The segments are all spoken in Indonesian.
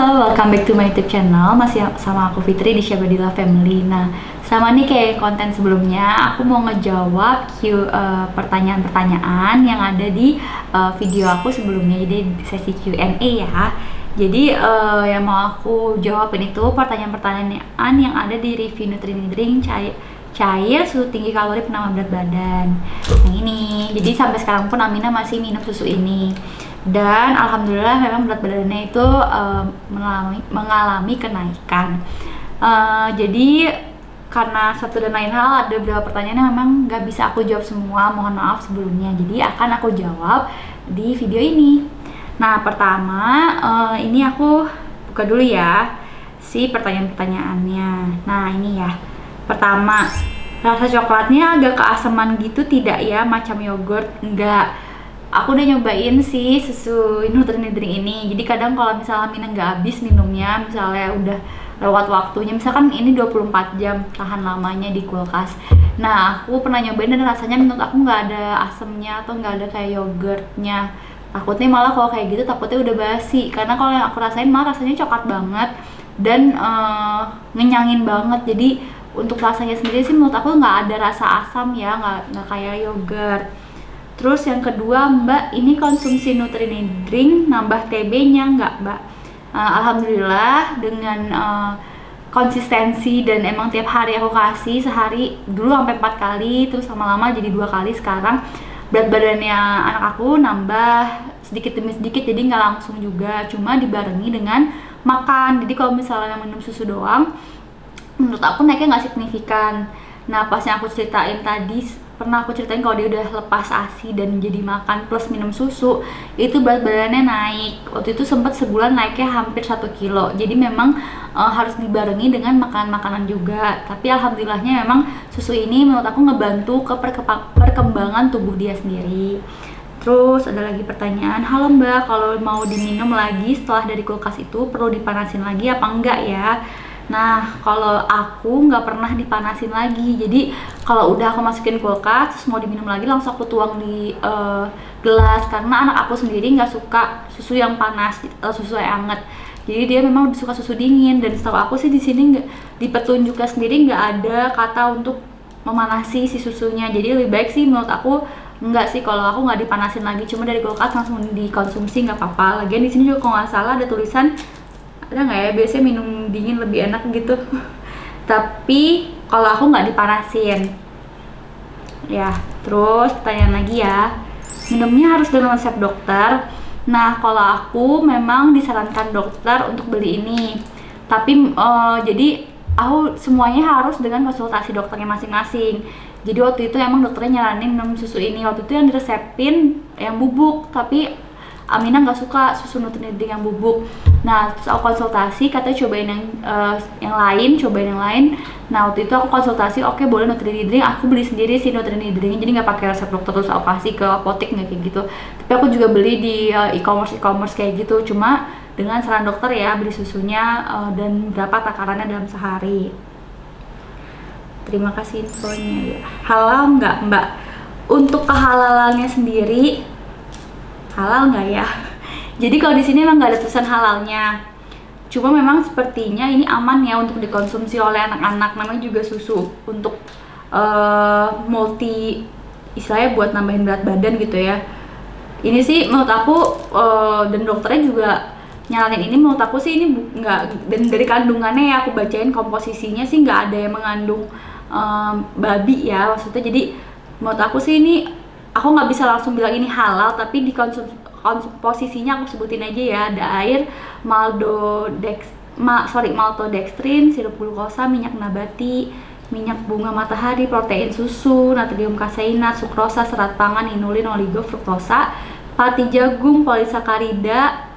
Halo, welcome back to my YouTube channel. Masih sama aku Fitri di Syabadila Family. Nah, sama nih kayak konten sebelumnya, aku mau ngejawab pertanyaan-pertanyaan yang ada di video aku sebelumnya. Jadi di sesi Q&A ya. Jadi yang mau aku jawabin itu pertanyaan-pertanyaan yang ada di review Nutrini Drink cair susu tinggi kalori penambah berat badan. Yang ini. Jadi sampai sekarang pun Amina masih minum susu ini. Dan alhamdulillah memang berat badannya itu mengalami kenaikan. Jadi karena satu dan lain hal ada beberapa pertanyaan yang memang nggak bisa aku jawab semua, mohon maaf sebelumnya. Jadi akan aku jawab di video ini. Nah pertama ini aku buka dulu ya si pertanyaan-pertanyaannya. Nah ini ya, pertama, rasa coklatnya agak keasaman gitu tidak ya, macam yogurt? Enggak. Aku udah nyobain sih susu Nutrini Drink ini. Jadi kadang kalau misalnya Mina nggak habis minumnya, misalnya udah lewat waktunya, misalkan ini 24 jam tahan lamanya di kulkas. Nah aku pernah nyobain dan rasanya menurut aku nggak ada asemnya atau nggak ada kayak yogurtnya. Takutnya malah kalau kayak gitu takutnya udah basi. Karena kalau yang aku rasain malah rasanya coklat banget dan ngenyangin banget. Jadi untuk rasanya sendiri sih menurut aku nggak ada rasa asam ya, nggak kayak yogurt. Terus yang kedua, Mbak, ini konsumsi Nutrini Drink nambah TB-nya nggak, Mbak? Alhamdulillah dengan konsistensi dan emang tiap hari aku kasih, sehari dulu sampai 4 kali, terus lama-lama jadi 2 kali sekarang. Berat badannya anak aku nambah sedikit demi sedikit, jadi nggak langsung juga, cuma dibarengi dengan makan. Jadi kalau misalnya minum susu doang, menurut aku naiknya nggak signifikan. Nah pas yang aku ceritain tadi, pernah aku ceritain kalau dia udah lepas ASI dan jadi makan plus minum susu, itu berat badannya naik. Waktu itu sempat sebulan naiknya hampir 1 kilo. Jadi memang harus dibarengi dengan makanan-makanan juga. Tapi alhamdulillahnya memang susu ini menurut aku ngebantu ke perkembangan tubuh dia sendiri. Terus ada lagi pertanyaan, halo Mbak, kalau mau diminum lagi setelah dari kulkas itu perlu dipanasin lagi apa enggak ya? Nah, kalau aku nggak pernah dipanasin lagi. Jadi kalau udah aku masukin kulkas, terus mau diminum lagi langsung aku tuang di gelas. Karena anak aku sendiri nggak suka susu yang panas, susu yang hangat. Jadi dia memang lebih suka susu dingin. Dan setahu aku sih di sini di petunjuknya sendiri nggak ada kata untuk memanasi si susunya. Jadi lebih baik sih menurut aku nggak sih kalau aku nggak dipanasin lagi. Cuma dari kulkas langsung dikonsumsi nggak apa-apa. Lagian di sini juga kalau nggak salah ada tulisan, ada nggak ya, biasanya minum dingin lebih enak gitu. Tapi kalau aku nggak dipanasin ya. Terus pertanyaan lagi ya, minumnya harus dengan resep dokter. Nah kalau aku memang disarankan dokter untuk beli ini, tapi jadi aku semuanya harus dengan konsultasi dokternya masing-masing. Jadi waktu itu emang dokternya nyaranin minum susu ini. Waktu itu yang diresepin yang bubuk, tapi Amina nggak suka susu Nutrini Drink yang bubuk. Nah, terus aku konsultasi, katanya cobain yang lain, cobain yang lain. Nah, waktu itu aku konsultasi, oke boleh Nutrini Drink, aku beli sendiri sih Nutrini Drink, jadi nggak pakai resep dokter terus aku kasih ke apotek, nggak kayak gitu. Tapi aku juga beli di e-commerce kayak gitu, cuma dengan saran dokter ya, beli susunya dan berapa takarannya dalam sehari. Terima kasih infonya ya. Halal nggak Mbak? Untuk kehalalannya sendiri halal nggak ya? Jadi kalau di sini emang nggak ada tulisan halalnya. Cuma memang sepertinya ini aman ya untuk dikonsumsi oleh anak-anak. Namanya juga susu untuk multi, istilahnya buat nambahin berat badan gitu ya. Ini sih menurut aku dan dokternya juga nyaranin ini, menurut aku sih ini nggak, dan dari kandungannya ya aku bacain komposisinya sih nggak ada yang mengandung babi ya maksudnya. Jadi menurut aku sih ini, aku nggak bisa langsung bilang ini halal, tapi di posisinya aku sebutin aja ya, ada air, maltodextrin, sirup glukosa, minyak nabati, minyak bunga matahari, protein susu, natrium kaseinat, sukrosa, serat pangan, inulin, oligo, fruktosa, pati jagung, polisakarida,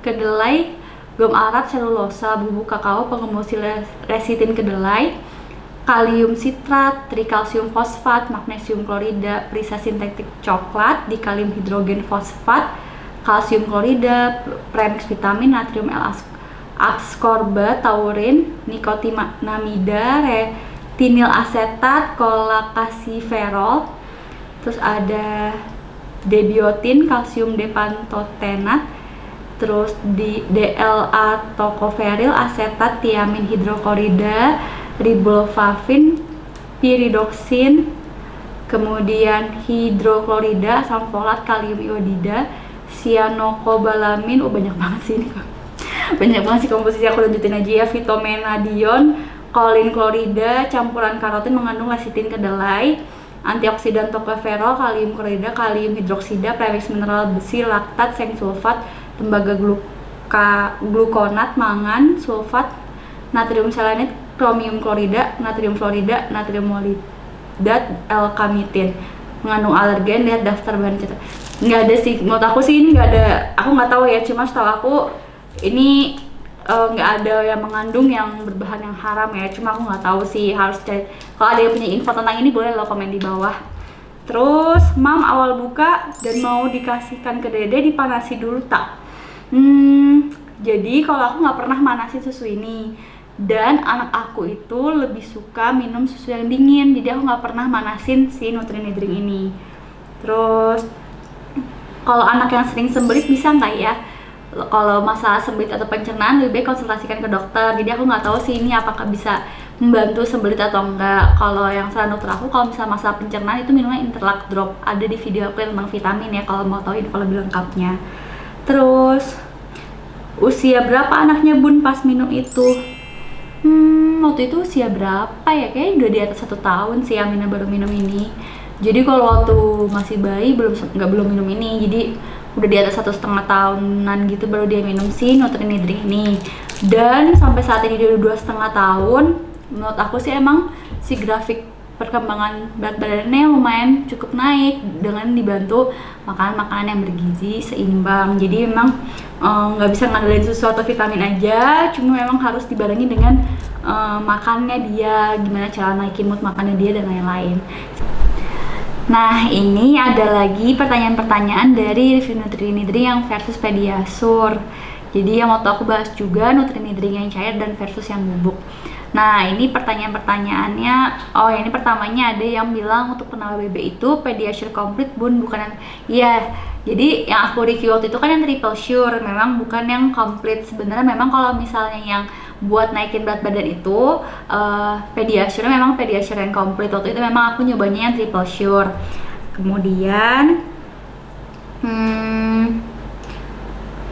kedelai, gum arab, selulosa, bubuk kakao, pengemulsi lecitin kedelai, kalium sitrat, trikalsium fosfat, magnesium klorida, perisa sintetik coklat, dikalium hidrogen fosfat, kalsium klorida, premix vitamin, natrium L-ascorbat, taurin, nikotinamida, retinil asetat, kolakasiferol, terus ada debiotin, kalsium depantotenat, terus di DLA tocoferil asetat tiamin hidroklorida, riboflavin, pyridoxine, kemudian hidroklorida, asam folat, kalium iodida, cyanocobalamin. Banyak banget sih ini. Banyak banget sih komposisi, aku lanjutin aja ya. Fitomenadion, kolin klorida, campuran karotin mengandung lecitin kedelai, antioksidan tocopherol, kalium klorida, kalium hidroksida, premix mineral besi, laktat, zinc sulfat, tembaga glukonat, mangan sulfat, natrium selenit, kromium klorida, natrium fluorida, natrium molibdat, L-carnitin, mengandung alergen. Lihat daftar bahan kita. Nggak ada sih, menurut aku sih ini nggak ada, aku nggak tahu ya, cuma setahu aku ini nggak ada yang mengandung yang berbahan yang haram ya, cuma aku nggak tahu sih, harus cari. Kalau ada yang punya info tentang ini boleh lo komen di bawah. Terus mam awal buka dan mau dikasihkan ke dede, dipanasi dulu tak? Jadi kalau aku nggak pernah manasin susu ini, dan anak aku itu lebih suka minum susu yang dingin, jadi aku nggak pernah manasin si Nutrinidring ini. Terus kalau anak yang sering sembelit bisa nggak ya? Kalau masalah sembelit atau pencernaan lebih baik konsultasikan ke dokter. Jadi aku nggak tahu sih ini apakah bisa membantu sembelit atau enggak. Kalau yang saran dokter aku, kalau misalnya masalah pencernaan itu minumnya Interlac Drop. Ada di video aku tentang vitamin ya, kalau mau tahu info lebih lengkapnya. Terus usia berapa anaknya bun pas minum itu? Waktu itu usia berapa ya? Kayaknya udah di atas 1 tahun sih Amina baru minum ini. Jadi kalau waktu masih bayi belum minum ini. Jadi udah di atas 1,5 tahunan gitu baru dia minum si Nutrinidring ini. Dan sampai saat ini dia udah 2,5 tahun. Menurut aku sih emang si grafik perkembangan berat badannya lumayan cukup naik dengan dibantu makanan-makanan yang bergizi seimbang. Jadi memang nggak bisa ngandelin susu atau vitamin aja, cuma memang harus dibarengi dengan makannya dia, gimana cara naikin mood makannya dia dan lain-lain. Nah, ini ada lagi pertanyaan-pertanyaan dari review Nutrinidring yang versus Pediasure. Jadi yang waktu aku bahas juga Nutrinidring yang cair dan versus yang bubuk. Nah, ini pertanyaan-pertanyaannya. Oh, ini pertamanya ada yang bilang untuk penambah BB itu Pediasure Complete bun, bukan yang... Iya, jadi yang aku review waktu itu kan yang Triple Sure, memang bukan yang complete. Sebenarnya memang kalau misalnya yang buat naikin berat badan itu Pediasure memang Pediasure yang complete. Waktu itu memang aku nyobanya yang Triple Sure. Kemudian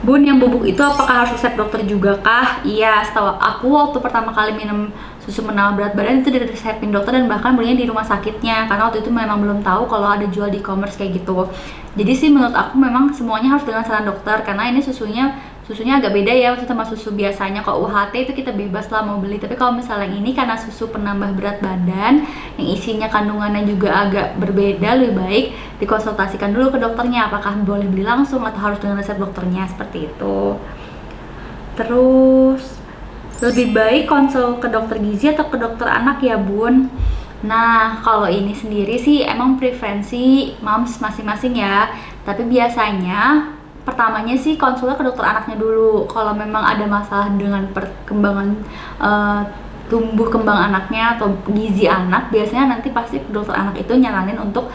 bun, yang bubuk itu apakah harus resep dokter juga kah? Iya, setahu aku waktu pertama kali minum susu penambah berat badan itu diresepin dokter dan bahkan belinya di rumah sakitnya, karena waktu itu memang belum tahu kalau ada jual di e-commerce kayak gitu. Jadi sih menurut aku memang semuanya harus dengan saran dokter, karena ini susunya agak beda ya sama susu biasanya. Kalau UHT itu kita bebas lah mau beli, tapi kalau misalnya ini karena susu penambah berat badan yang isinya kandungannya juga agak berbeda, lebih baik dikonsultasikan dulu ke dokternya apakah boleh beli langsung atau harus dengan resep dokternya, seperti itu. Terus lebih baik konsul ke dokter gizi atau ke dokter anak ya bun? Nah, kalau ini sendiri sih emang preferensi moms masing-masing ya, tapi biasanya pertamanya sih konsulnya ke dokter anaknya dulu. Kalau memang ada masalah dengan perkembangan tumbuh kembang anaknya atau gizi anak, biasanya nanti pasti dokter anak itu nyaranin untuk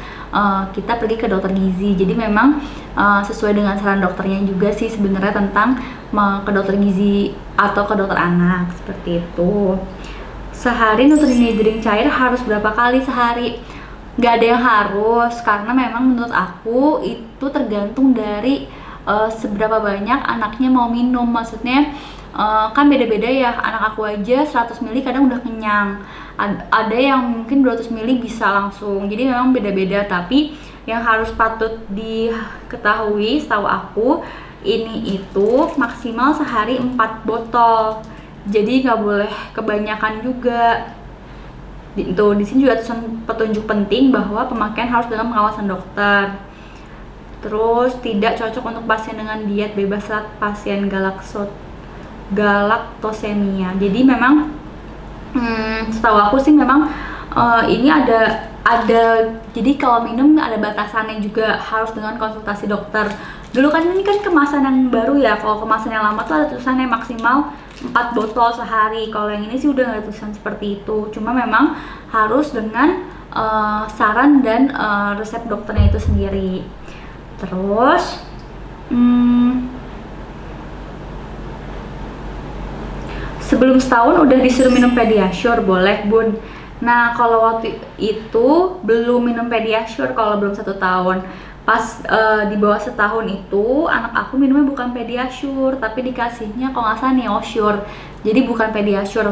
kita pergi ke dokter gizi. Jadi memang sesuai dengan saran dokternya juga sih sebenarnya tentang ke dokter gizi atau ke dokter anak, seperti itu. Sehari Nutrinidring cair harus berapa kali sehari? Nggak ada yang harus, karena memang menurut aku itu tergantung dari seberapa banyak anaknya mau minum. Maksudnya kan beda-beda ya, anak aku aja 100 ml kadang udah kenyang, ada yang mungkin 200 ml bisa langsung. Jadi memang beda-beda, tapi yang harus patut diketahui setahu aku ini itu maksimal sehari 4 botol. Jadi nggak boleh kebanyakan juga. Itu di sini juga petunjuk penting bahwa pemakaian harus dalam pengawasan dokter. Terus tidak cocok untuk pasien dengan diet bebas serat, pasien galaktosemia. Jadi memang setahu aku sih memang ini ada jadi kalau minum ada batasannya juga, harus dengan konsultasi dokter. Dulu kan ini kan kemasan yang baru ya, kalau kemasan yang lama tuh ada tulisannya maksimal 4 botol sehari. Kalau yang ini sih udah nggak ada tulisan seperti itu, cuma memang harus dengan saran dan resep dokternya itu sendiri. Terus Sebelum setahun udah disuruh minum Pediasure, boleh Bun. Nah kalau waktu itu belum minum Pediasure kalau belum 1 tahun. Pas di bawah setahun itu anak aku minumnya bukan Pediasure, tapi dikasihnya kalau nggak salah Neosure. Jadi bukan Pediasure.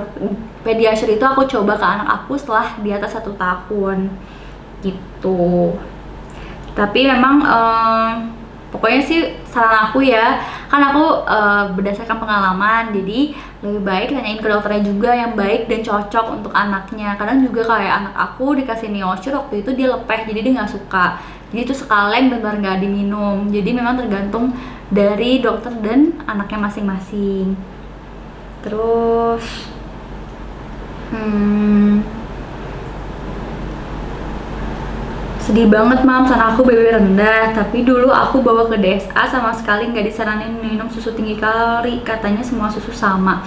Pediasure itu aku coba ke anak aku setelah di atas 1 tahun gitu. Tapi memang pokoknya sih saran aku ya, kan aku berdasarkan pengalaman, jadi lebih baik tanyain ke dokternya juga yang baik dan cocok untuk anaknya. Kadang juga kayak anak aku dikasih Neosure waktu itu dia lepeh, jadi dia nggak suka, jadi itu sekaleng benar nggak diminum. Jadi memang tergantung dari dokter dan anaknya masing-masing. Terus sedih banget mam, saran aku BB rendah, tapi dulu aku bawa ke DSA sama sekali nggak disaranin minum susu tinggi kalori, katanya semua susu sama.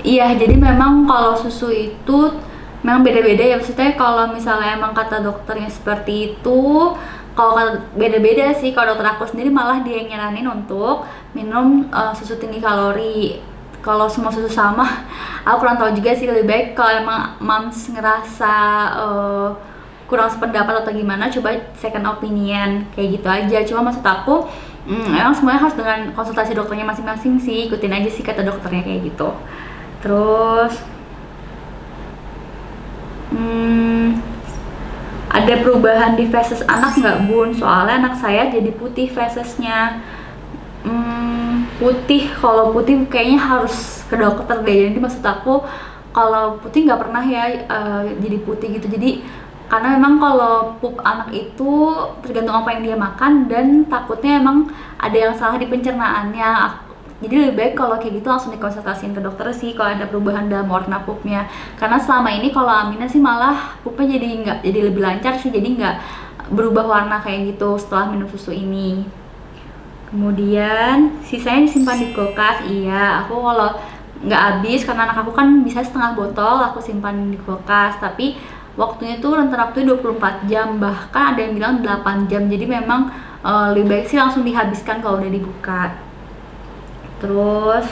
Iya, jadi memang kalau susu itu memang beda-beda ya, maksudnya kalau misalnya emang kata dokternya seperti itu, kalau beda-beda sih. Kalau dokter aku sendiri malah dia yang nyaranin untuk minum susu tinggi kalori. Kalau semua susu sama, aku kurang tahu juga sih. Lebih baik kalau emang mams ngerasa kurang sependapat atau gimana, coba second opinion kayak gitu aja. Cuma maksud aku emang semuanya harus dengan konsultasi dokternya masing-masing sih, ikutin aja sih kata dokternya kayak gitu. Terus ada perubahan di feses anak nggak Bun? Soalnya anak saya jadi putih fesesnya. Putih, kalau putih kayaknya harus ke dokter deh. Jadi maksud aku kalau putih nggak pernah ya jadi putih gitu. Jadi karena memang kalau pup anak itu tergantung apa yang dia makan, dan takutnya emang ada yang salah di pencernaannya. Jadi lebih baik kalau kayak gitu langsung dikonsultasiin ke dokter sih kalau ada perubahan dalam warna pupnya. Karena selama ini kalau Amina sih malah pupnya jadi lebih lancar sih, jadi nggak berubah warna kayak gitu setelah minum susu ini. Kemudian sisanya disimpan di kulkas. Iya, aku kalau nggak habis, karena anak aku kan bisa setengah botol, aku simpan di kulkas. Tapi waktunya tuh rentang waktunya 24 jam, bahkan ada yang bilang 8 jam. Jadi memang lebih baik sih langsung dihabiskan kalau udah dibuka. Terus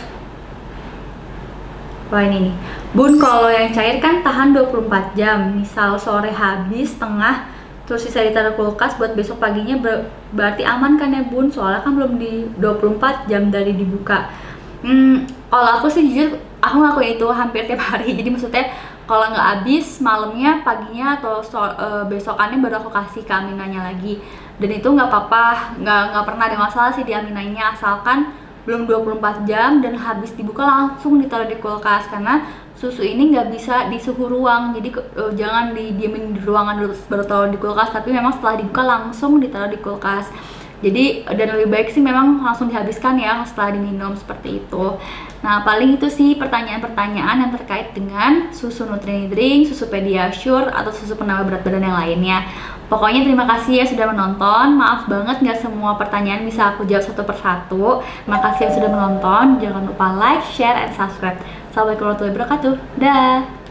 wah ini nih Bun, kalau yang cair kan tahan 24 jam. Misal sore habis setengah terus sisa ditaruh kulkas buat besok paginya, berarti aman kan ya Bun? Soalnya kan belum di 24 jam dari dibuka. Kalau aku sih jujur aku ngelakuin itu hampir tiap hari. Jadi maksudnya kalau nggak habis malamnya, paginya atau besokannya baru aku kasih ke Aminanya lagi. Dan itu nggak apa-apa, nggak pernah ada masalah sih di Aminanya, asalkan belum 24 jam dan habis dibuka langsung ditaruh di kulkas. Karena susu ini nggak bisa di suhu ruang, jadi jangan didiemin di ruangan dulu baru taruh di kulkas, tapi memang setelah dibuka langsung ditaruh di kulkas. Jadi dan lebih baik sih memang langsung dihabiskan ya setelah diminum, seperti itu. Nah paling itu sih pertanyaan-pertanyaan yang terkait dengan susu Nutri-Drink, susu Pediasure, atau susu penambah berat badan yang lainnya. Pokoknya terima kasih ya sudah menonton. Maaf banget nggak semua pertanyaan bisa aku jawab satu persatu. Makasih yang sudah menonton. Jangan lupa like, share, and subscribe. Assalamualaikum warahmatullahi wabarakatuh. Dah.